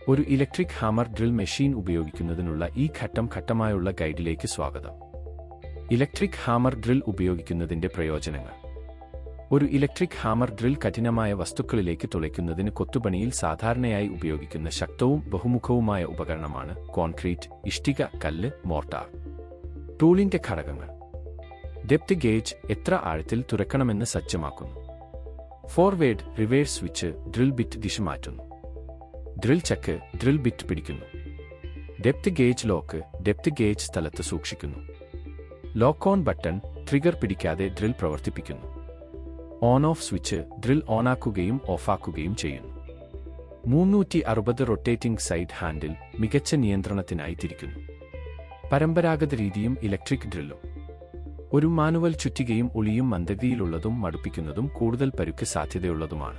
ഒരു electric hammer drill machine ഉപയോഗിക്കുന്നതിനുള്ള ഈ ഘട്ടം ഘട്ടമായുള്ള ഗൈഡിലേക്ക് സ്വാഗതം. ഇലക്ട്രിക് ഹാമർ ഡ്രിൽ ഉപയോഗിക്കുന്നതിന്റെ പ്രയോജനങ്ങൾ. ഒരു ഇലക്ട്രിക് ഹാമർ ഡ്രിൽ കഠിനമായ വസ്തുക്കളിലേക്ക് തുളയ്ക്കുന്നതിന് കൊത്തുപണിയിൽ സാധാരണയായി ഉപയോഗിക്കുന്ന ശക്തവും ബഹുമുഖവുമായ ഉപകരണമാണ് കോൺക്രീറ്റ്, ഇഷ്ടിക, കല്ല്, മോർട്ടാർ. ടൂളിന്റെ ഘടകങ്ങൾ. ഡെപ്ത് ഗേജ്, എത്ര ആഴത്തിൽ തുറക്കണമെന്ന് സജ്ജമാക്കുന്നു. Forward, reverse switch, drill bit ദിശ മാറ്റുന്നു. ഡ്രിൽ ചക്ക്, ഡ്രിൽ ബിറ്റ് പിടിക്കുന്നു. Depth gauge lock, depth gauge സ്ഥലത്ത് സൂക്ഷിക്കുന്നു. ലോക്ക് ഓൺ ബട്ടൺ, ട്രിഗർ പിടിക്കാതെ ഡ്രിൽ പ്രവർത്തിപ്പിക്കുന്നു. ഓൺ ഓഫ് സ്വിച്ച്, ഡ്രിൽ ഓണാക്കുകയും ഓഫാക്കുകയും ചെയ്യുന്നു. 360 റൊട്ടേറ്റിംഗ് സൈഡ് ഹാൻഡിൽ, മികച്ച നിയന്ത്രണത്തിനായി തിരിക്കുന്നു. പരമ്പരാഗത രീതിയും ഇലക്ട്രിക് ഡ്രില്ലും. ഒരു മാനുവൽ ചുറ്റികയും ഉളിയും മന്ദഗതിയിലുള്ളതും മടുപ്പിക്കുന്നതും കൂടുതൽ പരുക്ക് സാധ്യതയുള്ളതുമാണ്.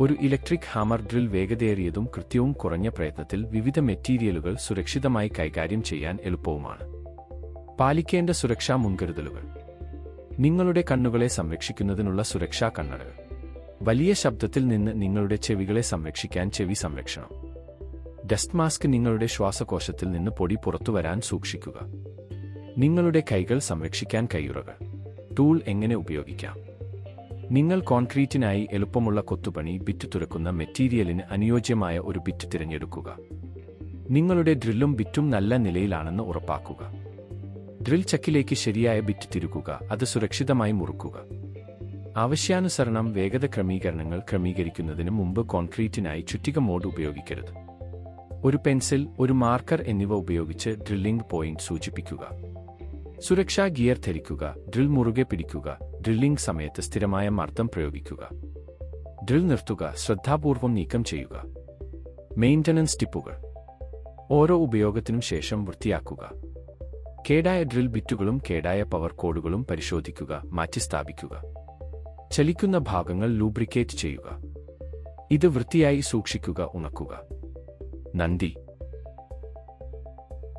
ഒരു ഇലക്ട്രിക് ഹാമർ ഡ്രിൽ വേഗതയേറിയതും കൃത്യവും കുറഞ്ഞ പ്രയത്നത്തിൽ വിവിധ മെറ്റീരിയലുകൾ സുരക്ഷിതമായി കൈകാര്യം ചെയ്യാൻ എളുപ്പവുമാണ്. പാലിക്കേണ്ട സുരക്ഷാ മുൻകരുതലുകൾ. നിങ്ങളുടെ കണ്ണുകളെ സംരക്ഷിക്കുന്നതിനുള്ള സുരക്ഷാ കണ്ണടകൾ. വലിയ ശബ്ദത്തിൽ നിന്ന് നിങ്ങളുടെ ചെവികളെ സംരക്ഷിക്കാൻ ചെവി സംരക്ഷണം. ഡസ്റ്റ് മാസ്ക്, നിങ്ങളുടെ ശ്വാസകോശത്തിൽ നിന്ന് പൊടി പുറത്തുവരാൻ സൂക്ഷിക്കുക. നിങ്ങളുടെ കൈകൾ സംരക്ഷിക്കാൻ കയ്യുറകൾ. ടൂൾ എങ്ങനെ ഉപയോഗിക്കാം. നിങ്ങൾ കോൺക്രീറ്റിനായി എളുപ്പമുള്ള കൊത്തുപണി ബിറ്റ് തുറക്കുന്ന മെറ്റീരിയലിന് അനുയോജ്യമായ ഒരു ബിറ്റ് തിരഞ്ഞെടുക്കുക. നിങ്ങളുടെ ഡ്രില്ലും ബിറ്റും നല്ല നിലയിലാണെന്ന് ഉറപ്പാക്കുക. ഡ്രിൽ ചക്കിലേക്ക് ശരിയായ ബിറ്റ് തിരുകുക, അത് സുരക്ഷിതമായി മുറുക്കുക. ആവശ്യാനുസരണം വേഗത ക്രമീകരണങ്ങൾ ക്രമീകരിക്കുന്നതിന് മുമ്പ് കോൺക്രീറ്റിനായി ചുറ്റിക മോഡ് ഉപയോഗിക്കരുത്. ഒരു പെൻസിൽ, ഒരു മാർക്കർ എന്നിവ ഉപയോഗിച്ച് ഡ്രില്ലിംഗ് പോയിന്റ് സൂചിപ്പിക്കുക. സുരക്ഷാ ഗിയർ ധരിക്കുക. ഡ്രിൽ മുറുകെ പിടിക്കുക. ഡ്രില്ലിംഗ് സമയത്ത് സ്ഥിരമായ മർദ്ദം പ്രയോഗിക്കുക. ഡ്രിൽ നിർത്തുക. ശ്രദ്ധാപൂർവം നീക്കം ചെയ്യുക. മെയിൻ്റനൻസ് ടിപ്പുകൾ. ഓരോ ഉപയോഗത്തിനും ശേഷം വൃത്തിയാക്കുക. കേടായ ഡ്രിൽ ബിറ്റുകളും കേടായ പവർ കോഡുകളും പരിശോധിക്കുക, മാറ്റിസ്ഥാപിക്കുക. ചലിക്കുന്ന ഭാഗങ്ങൾ ലൂബ്രിക്കേറ്റ് ചെയ്യുക. ഇത് വൃത്തിയായി സൂക്ഷിക്കുക, ഉണക്കുക. നന്ദി.